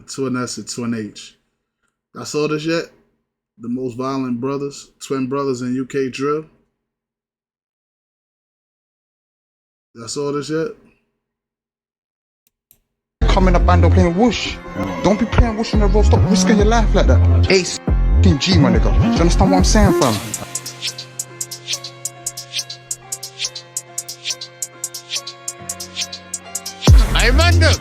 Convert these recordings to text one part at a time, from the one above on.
Twin S and Twin H. I saw this yet? The most violent brothers, twin brothers in UK drill. I saw this yet? Come in a band or playing whoosh. Don't be playing whoosh on the road. Stop risking your life like that. ACG, my nigga. Do you understand what I'm saying, fam? I man up.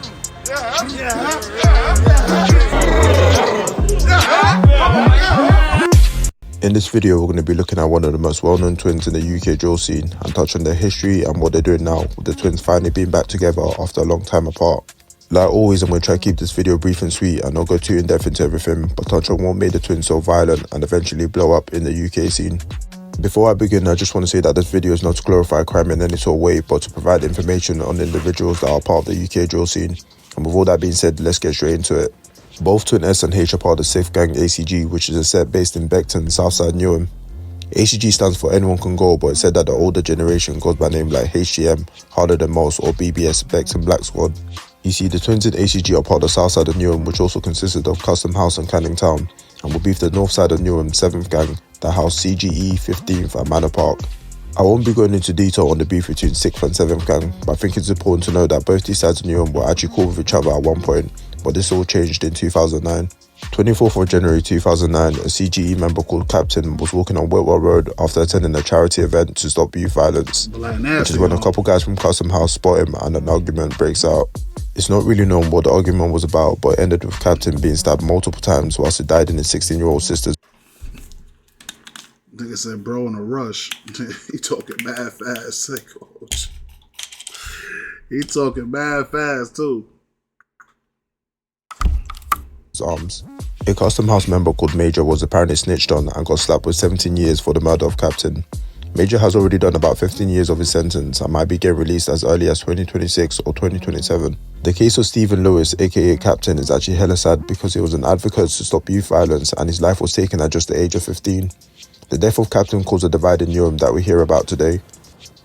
In this video, we're going to be looking at one of the most well-known twins in the UK drill scene and touch on their history and what they're doing now, with the twins finally being back together after a long time apart. Like always, I'm going to try to keep this video brief and sweet and not go too in-depth into everything, but touch on what made the twins so violent and eventually blow up in the UK scene. Before I begin, I just want to say that this video is not to glorify crime in any sort of way, but to provide information on individuals that are part of the UK drill scene. And with all that being said, let's get straight into it. Both Twin S and H are part of the safe gang ACG, which is a set based in Beckton, Southside Newham. ACG stands for Anyone Can Go, but it's said that the older generation goes by names like HGM, Harder Than Most, or BBS, Beckton Black Squad. You see, the twins in ACG are part of the south side of Newham, which also consisted of Custom House and Canning Town, and will beef the north side of Newham 7th gang that housed CGE, 15th and Manor Park. I won't be going into detail on the beef between 6th and 7th gang, but I think it's important to know that both these sides of Newham were actually cool with each other at one point, but this all changed in 2009. 24th of January 2009, a CGE member called Captain was walking on Whitwell Road after attending a charity event to stop youth violence, which is when a couple guys from Custom House spot him and an argument breaks out. It's not really known what the argument was about, but it ended with Captain being stabbed multiple times whilst he died in his 16-year-old sister's. Nigga said, bro, in a rush. He talking mad fast, say, coach. He talking mad fast, too. Arms. A Custom House member called Major was apparently snitched on and got slapped with 17 years for the murder of Captain. Major has already done about 15 years of his sentence and might be getting released as early as 2026 or 2027. The case of Stephen Lewis, aka Captain, is actually hella sad because he was an advocate to stop youth violence and his life was taken at just the age of 15. The death of Captain caused a divide in Newham that we hear about today.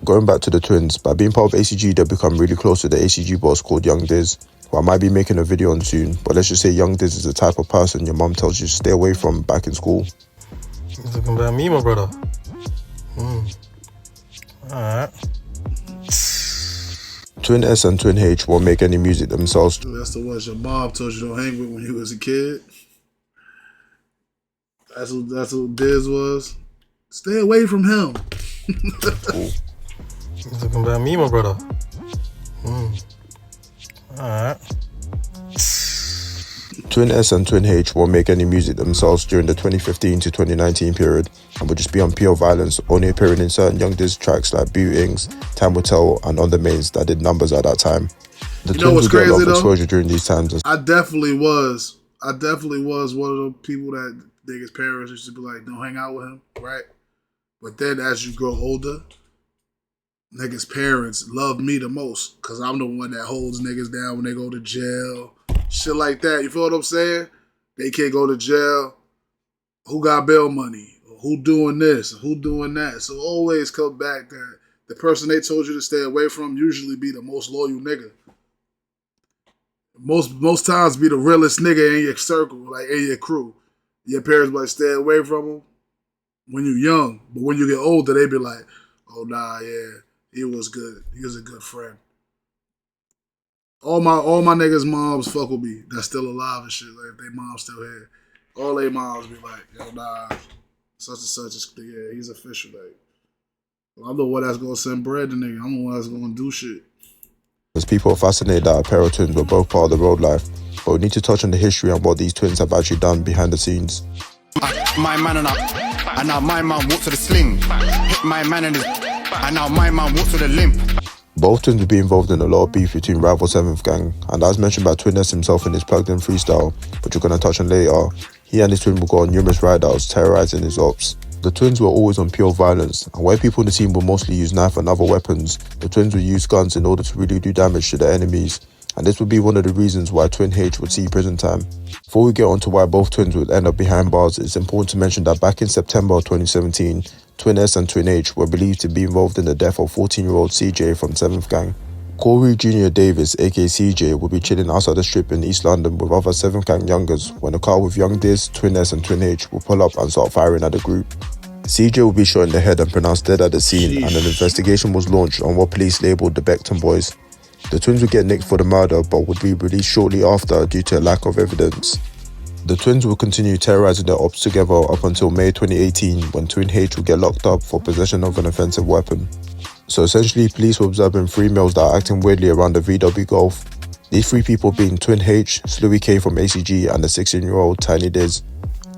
Going back to the twins, by being part of ACG, they've become really close to the ACG boss called Young Diz, who I might be making a video on soon, but let's just say Young Diz is the type of person your mum tells you to stay away from back in school. You're talking about me, my brother. Alright. Twin S and Twin H won't make any music themselves. That's the ones your mom told you don't hang with when you was a kid. That's what Diz was. Stay away from him. You're talking about me, my brother. Alright. Twin S and Twin H won't make any music themselves during the 2015 to 2019 period and will just be on pure violence, only appearing in certain Young Diz tracks like Bootings, Time Will Tell and On The Mains that did numbers at that time. The twins will get a lot of exposure during these times. I definitely was one of the people that niggas' parents used to be like, don't hang out with him, right? But then as you grow older, niggas' parents love me the most because I'm the one that holds niggas down when they go to jail. Shit like that. You feel what I'm saying? They can't go to jail. Who got bail money? Who doing this? Who doing that? So always come back that the person they told you to stay away from usually be the most loyal nigga. Most times be the realest nigga in your circle, like in your crew. Your parents might stay away from them when you're young, but when you get older, they be like, oh nah, yeah, he was good. He was a good friend. All my niggas' moms fuck with me that's still alive and shit. Like if they mom's still here, all they moms be like, yo, nah, such and such is, yeah, he's official. Like, well, I'm the one that's gonna send bread to nigga. I'm the one that's gonna do shit. As people are fascinated that a pair of twins were both part of the road life, but we need to touch on the history and what these twins have actually done behind the scenes. My man and now my man walks with a sling. Hit my man and now my man walks with a limp. Both twins would be involved in a lot of beef between rival 7th gang, and as mentioned by Twin S himself in his Plugged In freestyle, which we're going to touch on later, he and his twin would go on numerous ride-outs, terrorizing his ops. The twins were always on pure violence, and where people in the scene would mostly use knife and other weapons, the twins would use guns in order to really do damage to their enemies, and this would be one of the reasons why Twin H would see prison time. Before we get on to why both twins would end up behind bars, it's important to mention that back in September of 2017, Twin S and Twin H were believed to be involved in the death of 14-year-old CJ from 7th gang. Corey Jr. Davis, aka CJ, will be chilling outside the strip in East London with other 7th gang youngers when a car with Young Diz, Twin S and Twin H will pull up and start firing at the group. CJ will be shot in the head and pronounced dead at the scene, and an investigation was launched on what police labelled the Beckton boys. The twins would get nicked for the murder but would be released shortly after due to a lack of evidence. The twins will continue terrorising their ops together up until May 2018 when Twin H will get locked up for possession of an offensive weapon. So essentially, police were observing 3 males that are acting weirdly around the VW Golf. These 3 people being Twin H, Slewy K from ACG and the 16-year-old Tiny Diz.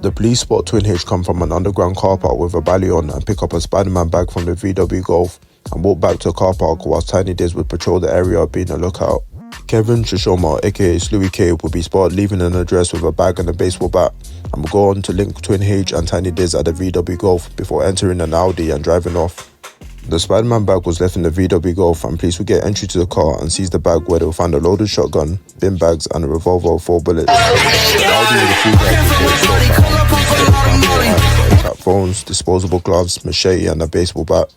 The police spot Twin H come from an underground car park with a bally on and pick up a Spider-Man bag from the VW Golf and walk back to a car park whilst Tiny Diz would patrol the area being a lookout. Kevin Shishoma, aka Slewy K, will be spotted leaving an address with a bag and a baseball bat and will go on to link Twin H and Tiny Diz at the VW Golf before entering an Audi and driving off. The Spider-Man bag was left in the VW Golf and police would get entry to the car and seize the bag where they will find a loaded shotgun, bin bags and a revolver with 4 bullets. The Audi with the 3 bags was phones, disposable gloves, machete and a baseball bat.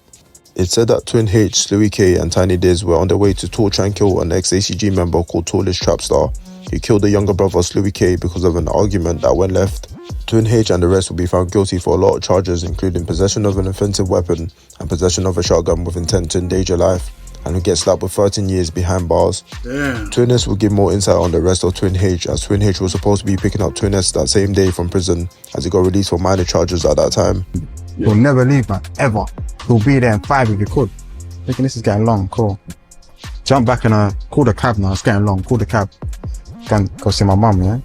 It said that Twin H, Slewy K and Tiny Diz were on their way to torture and kill an ex-ACG member called Tallest Trapstar. He killed the younger brother Slewy K because of an argument that went left. Twin H and the rest will be found guilty for a lot of charges including possession of an offensive weapon and possession of a shotgun with intent to endanger life, and will get slapped with 13 years behind bars. Damn. Twin S will give more insight on the rest of Twin H, as Twin H was supposed to be picking up Twin S that same day from prison as he got released for minor charges at that time. He'll never leave, man, ever. He'll be there in 5 if he could. Thinking this is getting long, cool. Jump back and call the cab now, it's getting long, call the cab. Go see my mum, yeah?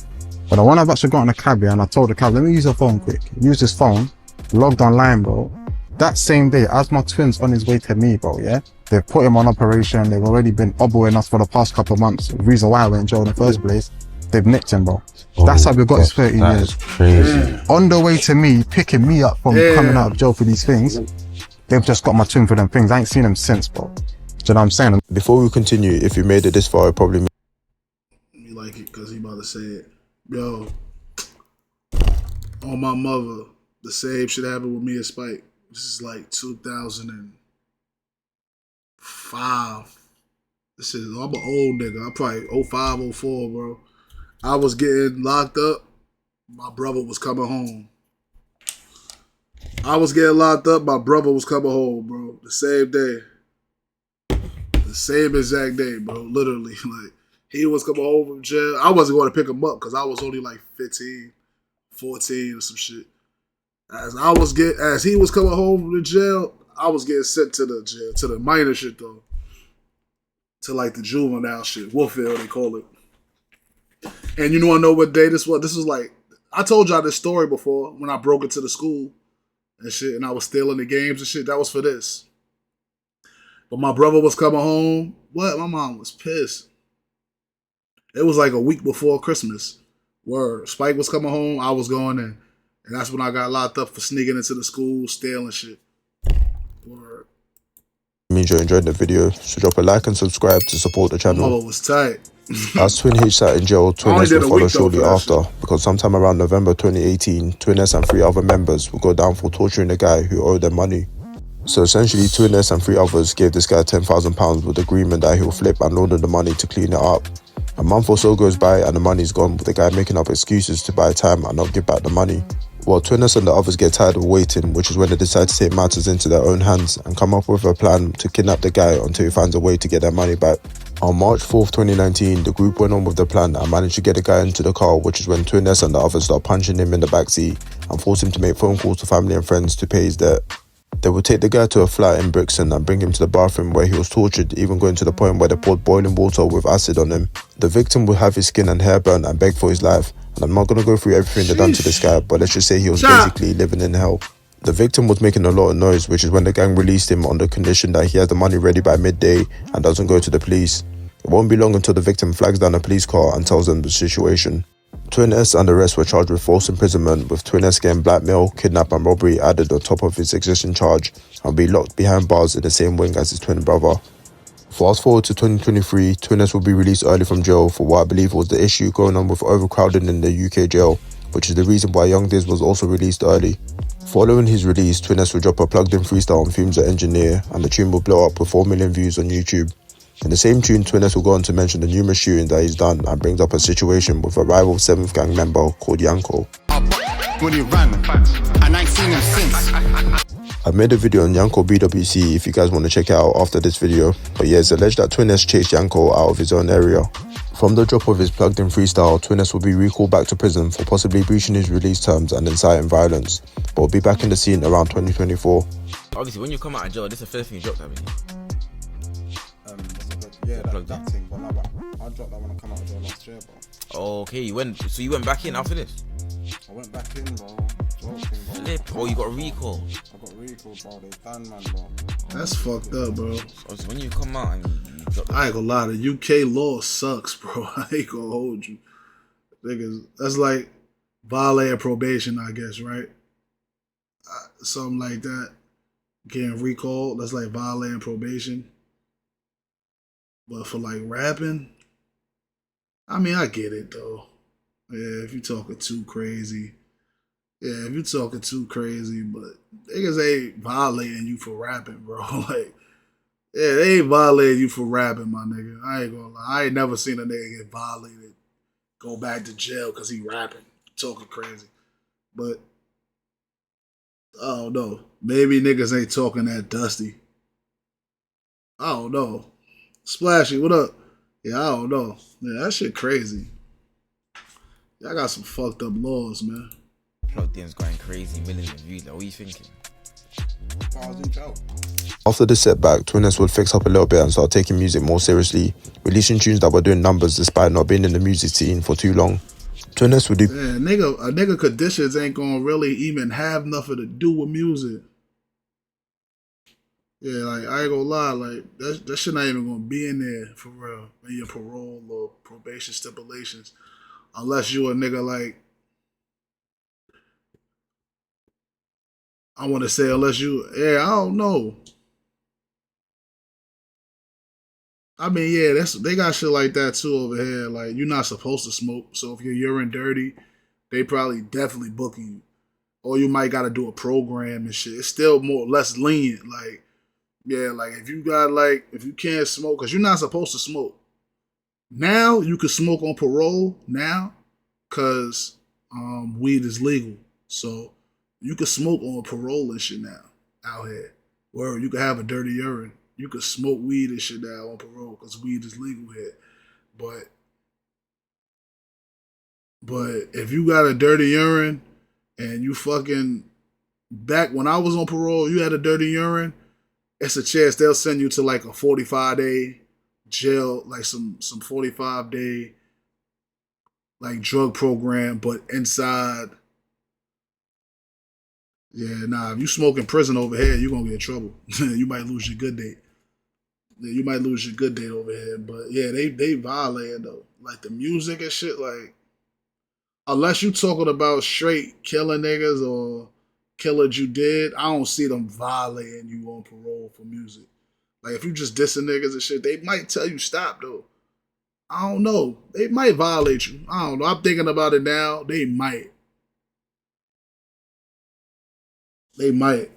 But when I've actually got in a cab, yeah, and I told the cab, let me use the phone quick. Use this phone, logged online, bro. That same day, as my twin's on his way to me, bro, yeah? They've put him on operation, they've already been oboing us for the past couple of months. The reason why I went in jail in the first place, they've nicked him, bro. That's how we got his 13 years. Crazy. On the way to me, picking me up from coming out of jail for these things, they've just got my twin for them things. I ain't seen him since, bro. Do you know what I'm saying? Before we continue, if you made it this far, it probably You like it because he about to say it. Yo, on my mother, the same shit happened with me and Spike. This is like 2005. This is, I'm an old nigga. I'm probably 05, 04, bro. I was getting locked up. My brother was coming home. I was getting locked up. My brother was coming home, bro. The same day. The same exact day, bro. Literally. Like, he was coming home from jail. I wasn't going to pick him up because I was only like 15, 14 or some shit. As he was coming home from the jail, I was getting sent to the jail, to the minor shit though. To like the juvenile shit. Wolfville, they call it. And you know what day this was? This was like, I told y'all this story before when I broke into the school and shit and I was stealing the games and shit. That was for this. But my brother was coming home. What? My mom was pissed. It was like a week before Christmas where Spike was coming home, I was going in. And that's when I got locked up for sneaking into the school, stealing shit. Word. means you enjoyed the video, so drop a like and subscribe to support the channel. Oh, it was tight. As Twin H sat in jail, Twin S did would a follow week though shortly for that after, shit. because sometime around November 2018, Twin S and 3 other members would go down for torturing the guy who owed them money. So essentially, Twin S and 3 others gave this guy £10,000 with the agreement that he'll flip and loan them the money to clean it up. A month or so goes by and the money's gone, with the guy making up excuses to buy time and not give back the money. Well, Twin S and the others get tired of waiting, which is when they decide to take matters into their own hands and come up with a plan to kidnap the guy until he finds a way to get their money back. On March 4th, 2019, the group went on with the plan and managed to get the guy into the car, which is when Twin S and the others start punching him in the backseat and force him to make phone calls to family and friends to pay his debt. They would take the guy to a flat in Brixton and bring him to the bathroom where he was tortured, even going to the point where they poured boiling water with acid on him. The victim would have his skin and hair burnt and beg for his life. And I'm not going to go through everything they done to this guy, but let's just say he was basically living in hell. The victim was making a lot of noise, which is when the gang released him on the condition that he has the money ready by midday and doesn't go to the police. It won't be long until the victim flags down a police car and tells them the situation. Twin S and the rest were charged with false imprisonment, with Twin S getting blackmail, kidnap and robbery added on top of his existing charge, and will be locked behind bars in the same wing as his twin brother. Fast forward to 2023, Twin S will be released early from jail for what I believe was the issue going on with overcrowding in the UK jail, which is the reason why Young Diz was also released early. Following his release, Twin S will drop a plugged-in freestyle on Fumes the Engineer, and the tune will blow up with 4 million views on YouTube. In the same tune, Twiness will go on to mention the numerous shootings that he's done and brings up a situation with a rival 7th gang member called Yanko. When he ran, and I ain't seen him since. I've made a video on Yanko BWC if you guys want to check it out after this video. But yeah, it's alleged that Twiness chased Yanko out of his own area. From the drop of his plugged in freestyle, Twiness will be recalled back to prison for possibly breaching his release terms and inciting violence, but will be back in the scene around 2024. Obviously, when you come out of jail, this is the first thing you dropped, haven't you? Yeah, that thing, but I dropped that when I come out of jail last year, bro. Okay, you went back in after this? I went back in, bro. Joking, bro. Flip. Oh, you got a recall. I got recalled, bro. They banned, man, bro. That's fucked up, bro. Obviously, when you come out and you drop I ain't gonna lie, the UK law sucks, bro. I ain't gonna hold you. Niggas, that's like violating probation, I guess, right? Something like that. Getting recalled, that's like violating probation. But for like rapping, I mean, I get it though. Yeah, if you talking too crazy. Yeah, if you talking too crazy, but niggas ain't violating you for rapping, bro. Like, yeah, they ain't violating you for rapping, my nigga. I ain't gonna lie. I ain't never seen a nigga get violated, go back to jail because he rapping, talking crazy. But, I don't know. Maybe niggas ain't talking that dusty. I don't know. Splashy, what up? Yeah, I don't know. Yeah, that shit crazy. Y'all got some fucked up laws, man. plugged in's going crazy, millions of views. Like, what are you thinking? After this setback, Twiness would fix up a little bit and start taking music more seriously, releasing tunes that were doing numbers despite not being in the music scene for too long. Twiness would do... Yeah, a nigga conditions ain't gonna really even have nothing to do with music. Yeah, like, I ain't gonna lie, like, that shit not even gonna be in there, for real, in your parole or probation stipulations. Unless you a nigga like, I wanna say unless you, yeah, I don't know. I mean, yeah, they got shit like that too over here. Like, you're not supposed to smoke, so if your urine dirty, they probably definitely booking you. Or you might gotta do a program and shit. It's still more or less lenient, like, yeah, like if you can't smoke, because you're not supposed to smoke. Now you can smoke on parole now, because weed is legal. So you can smoke on parole and shit now out here. Where you can have a dirty urine. You can smoke weed and shit now on parole because weed is legal here. But if you got a dirty urine and you fucking, back when I was on parole, you had a dirty urine, it's a chance they'll send you to like a 45-day jail, like some 45-day like drug program, but inside. Yeah, nah, if you smoke in prison over here, you're gonna get in trouble. You might lose your good date. Yeah, you might lose your good date over here. But yeah, they violating though. Like the music and shit, like, unless you talking about straight killing niggas or killers you did, I don't see them violating you on parole for music. Like, if you just dissing niggas and shit, they might tell you stop, though. I don't know. They might violate you. I don't know. I'm thinking about it now. They might. They might.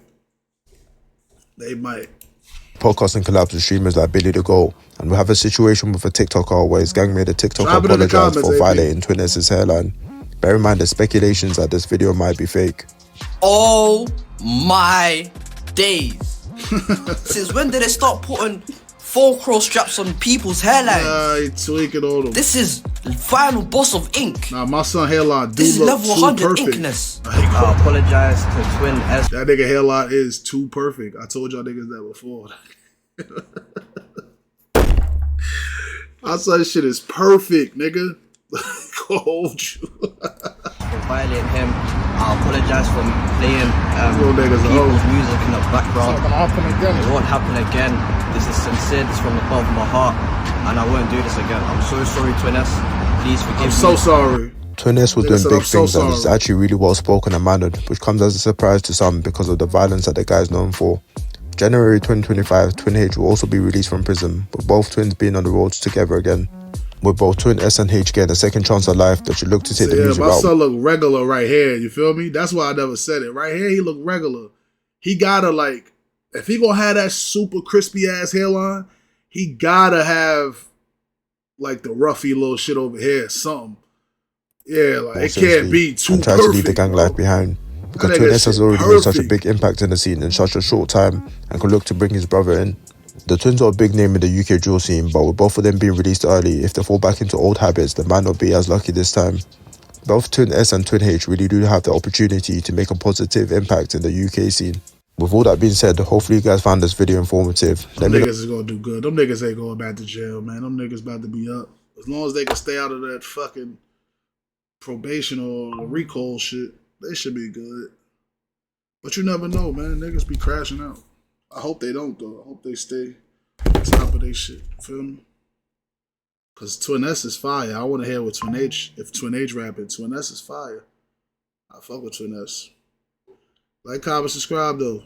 Podcasting collabs with streamers like Billy the Goat, and we have a situation with a TikToker where his gang made a TikToker apologize for violating Twiness' hairline. Bear in mind the speculations that this video might be fake. Oh my days. Since when did they start putting 4-crow straps on people's hairlines? He tweaking all them. This is final boss of ink. Nah, my son hairline do This is look level too 100 perfect. inkness. I apologize to Twin S. That nigga hairline is too perfect. I told y'all niggas that before. I said this shit is perfect, nigga. Go hold you. For violating him. I apologize for playing niggas people's music in the background. It's not gonna happen again. It won't happen again. This is sincere. This is from the bottom of my heart. And I won't do this again. I'm so sorry, Twin S. Please forgive me. I'm so sorry. Twiness was Nigga doing said, big "I'm so things and is sorry." actually really well spoken and mannered, which comes as a surprise to some because of the violence that the guy is known for. January 2025, Twin H will also be released from prison, with both twins being on the roads together again. With both Twin S and H getting a second chance at life, that should look to take the music my out. son look regular right here. You feel me? That's why I never said it. Right here, he look regular. He gotta, like, if he gonna have that super crispy ass hairline, he gotta have like the roughy little shit over here, something. Yeah, like it can't be too and try perfect. to leave the gang life behind. Because Twin S has already made such a big impact in the scene in such a short time and can look to bring his brother in. The twins are a big name in the UK drill scene, but with both of them being released early, if they fall back into old habits, they might not be as lucky this time. Both Twin S and Twin H really do have the opportunity to make a positive impact in the UK scene. With all that being said, hopefully you guys found this video informative. Them niggas is gonna do good. Them niggas ain't going back to jail, man. Them niggas about to be up. As long as they can stay out of that fucking probation or recall shit, they should be good. But you never know, man. Niggas be crashing out. I hope they don't, though. I hope they stay on top of their shit. Feel me? Because Twin S is fire. I want to hear with Twin H. If Twin H rapping, Twin S is fire. I fuck with Twin S. Like, comment, subscribe, though.